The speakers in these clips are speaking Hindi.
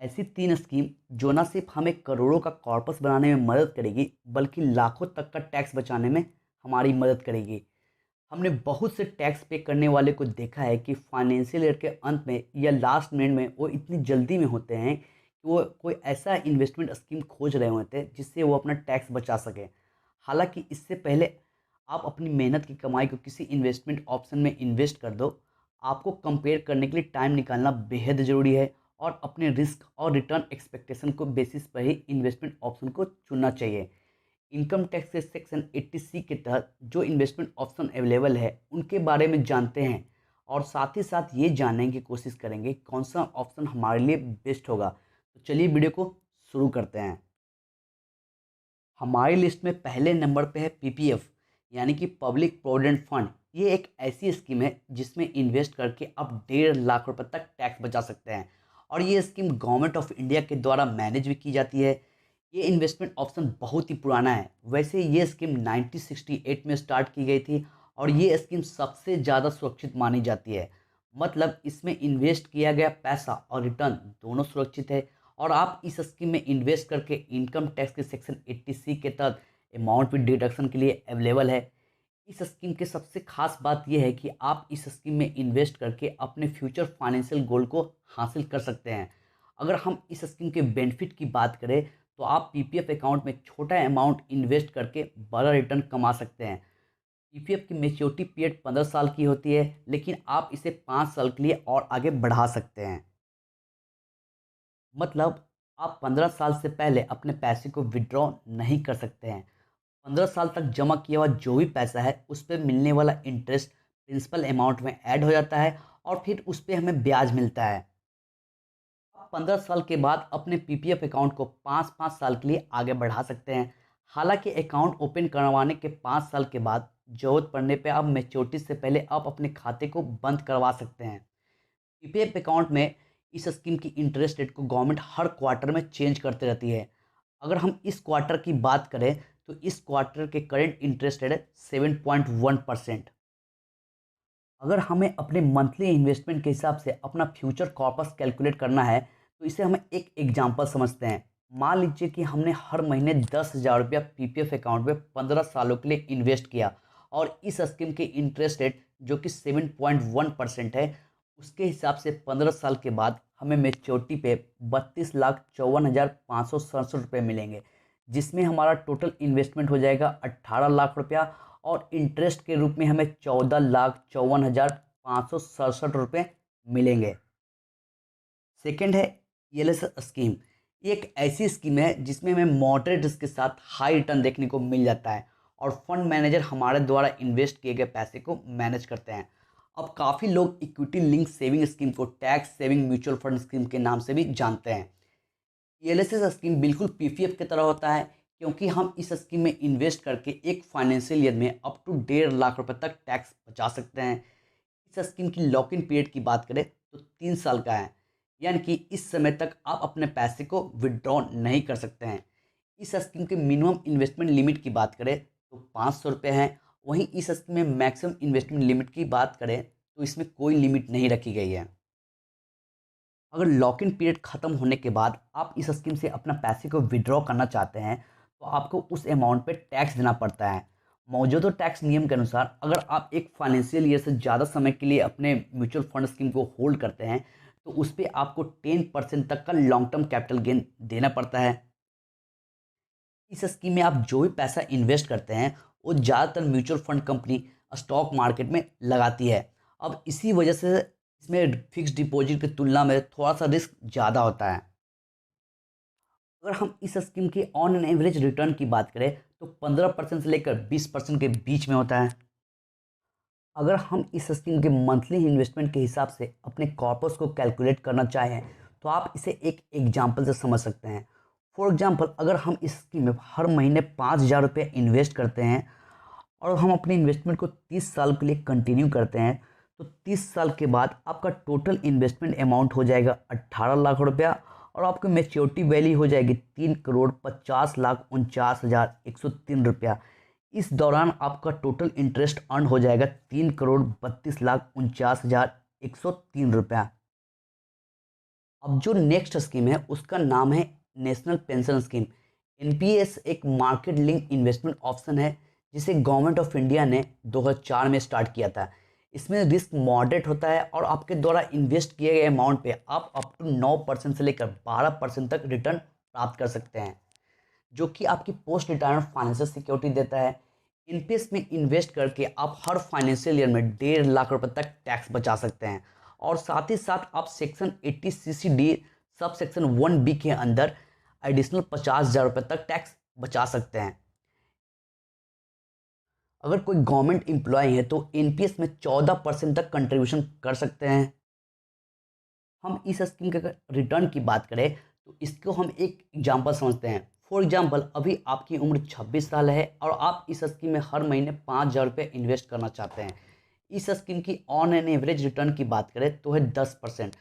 ऐसी 3 स्कीम जो ना सिर्फ हमें करोड़ों का कॉर्पस बनाने में मदद करेगी, बल्कि लाखों तक का टैक्स बचाने में हमारी मदद करेगी। हमने बहुत से टैक्स पे करने वाले को देखा है कि फाइनेंशियल ईयर के अंत में या लास्ट मिनट में वो इतनी जल्दी में होते हैं कि वो कोई ऐसा इन्वेस्टमेंट स्कीम खोज रहे होते हैं जिससे वो अपना टैक्स बचा सकें। हालांकि इससे पहले आप अपनी मेहनत की कमाई को किसी इन्वेस्टमेंट ऑप्शन में इन्वेस्ट कर दो, आपको कंपेयर करने के लिए टाइम निकालना बेहद ज़रूरी है और अपने रिस्क और रिटर्न एक्सपेक्टेशन को बेसिस पर ही इन्वेस्टमेंट ऑप्शन को चुनना चाहिए। इनकम टैक्स के सेक्शन 80C के तहत जो इन्वेस्टमेंट ऑप्शन अवेलेबल है उनके बारे में जानते हैं और साथ ही साथ ये जानने की कोशिश करेंगे कौन सा ऑप्शन हमारे लिए बेस्ट होगा। तो चलिए वीडियो को शुरू करते हैं। हमारी लिस्ट में पहले नंबर पे है पीपीएफ, यानी कि पब्लिक प्रोविडेंट फंड। ये एक ऐसी स्कीम है जिसमें इन्वेस्ट करके आप 1.5 लाख रुपए तक टैक्स बचा सकते हैं और ये स्कीम गवर्नमेंट ऑफ इंडिया के द्वारा मैनेज भी की जाती है। ये इन्वेस्टमेंट ऑप्शन बहुत ही पुराना है। वैसे ये स्कीम 1968 में स्टार्ट की गई थी और ये स्कीम सबसे ज़्यादा सुरक्षित मानी जाती है। मतलब इसमें इन्वेस्ट किया गया पैसा और रिटर्न दोनों सुरक्षित है और आप इस स्कीम में इन्वेस्ट करके इनकम टैक्स के सेक्शन 80C के तहत अमाउंट विद डिडक्शन के लिए अवेलेबल है। इस स्कीम के सबसे खास बात यह है कि आप इस स्कीम में इन्वेस्ट करके अपने फ्यूचर फाइनेंशियल गोल को हासिल कर सकते हैं। अगर हम इस स्कीम के बेनिफिट की बात करें तो आप पीपीएफ अकाउंट में छोटा अमाउंट इन्वेस्ट करके बड़ा रिटर्न कमा सकते हैं। पीपीएफ की मेच्योरिटी पीरियड 15 साल की होती है, लेकिन आप इसे 5 साल के लिए और आगे बढ़ा सकते हैं। मतलब आप 15 साल से पहले अपने पैसे को विड्रॉ नहीं कर सकते हैं। 15 साल तक जमा किया हुआ जो भी पैसा है उस पर मिलने वाला इंटरेस्ट प्रिंसिपल अमाउंट में ऐड हो जाता है और फिर उस पर हमें ब्याज मिलता है। आप 15 साल के बाद अपने पीपीएफ अकाउंट को 5-5 साल के लिए आगे बढ़ा सकते हैं। हालांकि अकाउंट ओपन करवाने के 5 साल के बाद जरूरत पड़ने पर आप मेच्योरिटी से पहले आप अपने खाते को बंद करवा सकते हैं। पीपीएफ अकाउंट में इस स्कीम की इंटरेस्ट रेट को गवर्नमेंट हर क्वार्टर में चेंज करते रहती है। अगर हम इस क्वार्टर की बात करें तो इस क्वार्टर के करेंट इंटरेस्ट रेट है 7.1%। अगर हमें अपने मंथली इन्वेस्टमेंट के हिसाब से अपना फ्यूचर कॉर्पस कैलकुलेट करना है तो इसे हमें एक एग्जांपल समझते हैं। मान लीजिए कि हमने हर महीने 10,000 रुपया पीपीएफ अकाउंट में 15 सालों के लिए इन्वेस्ट किया और इस स्कीम के इंटरेस्ट रेट जो कि 7.1% है, उसके हिसाब से 15 साल के बाद हमें मेच्योरिटी पे 32,54,567 रुपये मिलेंगे, जिसमें हमारा टोटल इन्वेस्टमेंट हो जाएगा 18 लाख रुपया और इंटरेस्ट के रूप में हमें 14,54,567 रुपये मिलेंगे। सेकेंड है ईएलएस स्कीम। ये एक ऐसी स्कीम है जिसमें हमें मॉडरेट रिस्क के साथ हाई रिटर्न देखने को मिल जाता है और फंड मैनेजर हमारे द्वारा इन्वेस्ट किए गए पैसे को मैनेज करते हैं। अब काफ़ी लोग इक्विटी लिंक सेविंग स्कीम को tax saving mutual fund scheme के नाम से भी जानते हैं। ईएलएस स्कीम बिल्कुल पीपीएफ की तरह होता है, क्योंकि हम इस स्कीम में इन्वेस्ट करके एक फाइनेंशियल ईयर में अप टू 1.5 लाख रुपए तक टैक्स बचा सकते हैं। इस स्कीम की लॉक इन पीरियड की बात करें तो 3 साल का है, यानी कि इस समय तक आप अपने पैसे को विड्रॉ नहीं कर सकते हैं। इस स्कीम के मिनिमम इन्वेस्टमेंट लिमिट की बात करें तो 500 रुपये है। वहीं इस स्कीम में मैक्सिमम इन्वेस्टमेंट लिमिट की बात करें तो इसमें कोई लिमिट नहीं रखी गई है। अगर लॉक इन पीरियड ख़त्म होने के बाद आप इस स्कीम से अपना पैसे को विड्रॉ करना चाहते हैं तो आपको उस अमाउंट पे टैक्स देना पड़ता है। मौजूदा टैक्स नियम के अनुसार अगर आप एक फाइनेंशियल ईयर से ज़्यादा समय के लिए अपने म्यूचुअल फंड स्कीम को होल्ड करते हैं तो उस पर आपको 10% तक का लॉन्ग टर्म कैपिटल गेन देना पड़ता है। इस स्कीम में आप जो भी पैसा इन्वेस्ट करते हैं वो ज़्यादातर mutual fund company stock market में लगाती है। अब इसी वजह से इसमें फिक्स डिपॉजिट की तुलना में थोड़ा सा रिस्क ज़्यादा होता है। अगर हम इस स्कीम की ऑन एन एवरेज रिटर्न की बात करें तो 15% से लेकर 20% के बीच में होता है। अगर हम इस स्कीम के मंथली इन्वेस्टमेंट के हिसाब से अपने कॉर्पस को कैलकुलेट करना चाहें तो आप इसे एक एग्जाम्पल से समझ सकते हैं। फॉर एग्जाम्पल, अगर हम इस स्कीम में हर महीने 5,000 रुपये इन्वेस्ट करते हैं और हम अपने इन्वेस्टमेंट को 30 साल के लिए कंटिन्यू करते हैं तो 30 साल के बाद आपका टोटल इन्वेस्टमेंट अमाउंट हो जाएगा 18 लाख रुपया और आपकी मेच्योरिटी वैल्यू हो जाएगी 3,50,49,103 रुपया। इस दौरान आपका टोटल इंटरेस्ट अर्न हो जाएगा 3,32,49,103 रुपया। अब जो नेक्स्ट स्कीम है उसका नाम है नेशनल पेंशन स्कीम। एनपीएस एक मार्केट लिंक इन्वेस्टमेंट ऑप्शन है जिसे गवर्नमेंट ऑफ इंडिया ने 2004 में स्टार्ट किया था। इसमें रिस्क मॉडरेट होता है और आपके द्वारा इन्वेस्ट किए गए अमाउंट पे आप अप टू 9% से लेकर 12% तक रिटर्न प्राप्त कर सकते हैं, जो कि आपकी पोस्ट रिटायरमेंट फाइनेंशियल सिक्योरिटी देता है। एनपीएस में इन्वेस्ट करके आप हर फाइनेंशियल ईयर में 1.5 लाख रुपए तक टैक्स बचा सकते हैं और साथ ही साथ आप section 80 CCD sub section 1B के अंदर एडिशनल 50,000 रुपये तक टैक्स बचा सकते हैं। अगर कोई गवर्नमेंट एम्प्लॉय है तो एनपीएस में 14% तक कंट्रीब्यूशन कर सकते हैं। हम इस स्कीम के रिटर्न की बात करें तो इसको हम एक एग्जांपल समझते हैं। फॉर एग्जांपल, अभी आपकी उम्र 26 साल है और आप इस स्कीम में हर महीने 5,000 रुपये इन्वेस्ट करना चाहते हैं। इस स्कीम की ऑन एन एवरेज रिटर्न की बात करें तो है 10%।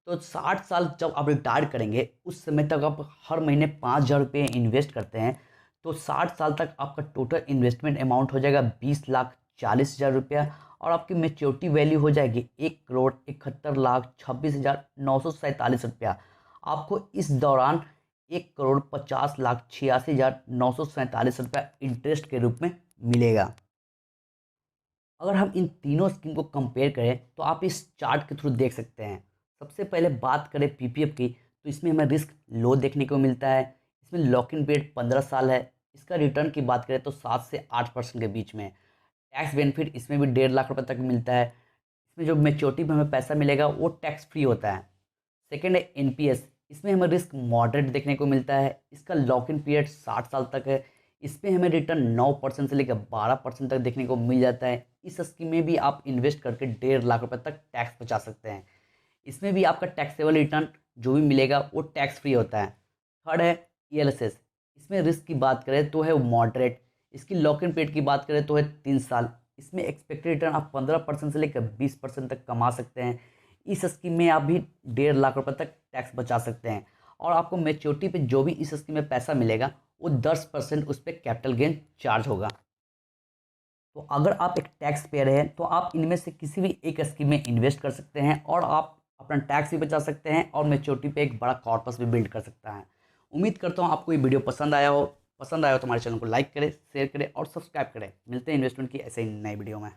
तो 60 साल जब आप रिटायर करेंगे उस समय तक आप हर महीने 5,000 रुपये इन्वेस्ट करते हैं तो 60 साल तक आपका टोटल इन्वेस्टमेंट अमाउंट हो जाएगा 20,40,000 रुपया और आपकी मेच्योरिटी वैल्यू हो जाएगी 1,71,26,947 रुपया। आपको इस दौरान 1,50,86,947 रुपया इंटरेस्ट के रूप में मिलेगा। अगर हम इन तीनों स्कीम को कंपेयर करें तो आप इस चार्ट के थ्रू देख सकते हैं। सबसे पहले बात करें पीपीएफ की तो इसमें हमें रिस्क लो देखने को मिलता है। इसमें लॉक इन पीरियड 15 साल है। इसका रिटर्न की बात करें तो 7 से 8% के बीच में। टैक्स बेनिफिट इसमें भी 1.5 लाख रुपए तक मिलता है। इसमें जो मेच्योरिटी में हमें पैसा मिलेगा वो टैक्स फ्री होता है। सेकेंड है एनपीएस। इसमें हमें रिस्क मॉडरेट देखने को मिलता है। इसका लॉक इन पीरियड 60 साल तक है। इसमें हमें रिटर्न 9% से लेकर 12% तक देखने को मिल जाता है। इस स्कीम में भी आप इन्वेस्ट करके 1.5 लाख रुपए तक टैक्स बचा सकते हैं। इसमें भी आपका टैक्सेबल रिटर्न जो भी मिलेगा वो टैक्स फ्री होता है। थर्ड है ईएलएसएस। इसमें रिस्क की बात करें तो है मॉडरेट। इसकी लॉक इन पीरियड की बात करें तो है 3 साल। इसमें एक्सपेक्टेड रिटर्न आप 15% से लेकर 20% तक कमा सकते हैं। इस स्कीम में आप भी 1.5 लाख रुपए तक टैक्स बचा सकते हैं और आपको मेच्योरिटी पे जो भी इस स्कीम में पैसा मिलेगा वो 10% उस पर कैपिटल गेन चार्ज होगा। तो अगर आप एक टैक्स पेयर हैं तो आप इनमें से किसी भी एक स्कीम में इन्वेस्ट कर सकते हैं और आप अपना टैक्स भी बचा सकते हैं और मेच्योरिटी पे एक बड़ा कॉर्पस भी बिल्ड कर सकता है। उम्मीद करता हूँ आपको ये वीडियो पसंद आया हो। पसंद आया हो तो हमारे चैनल को लाइक करें, शेयर करें और सब्सक्राइब करें। मिलते हैं इन्वेस्टमेंट की ऐसे ही नई वीडियो में।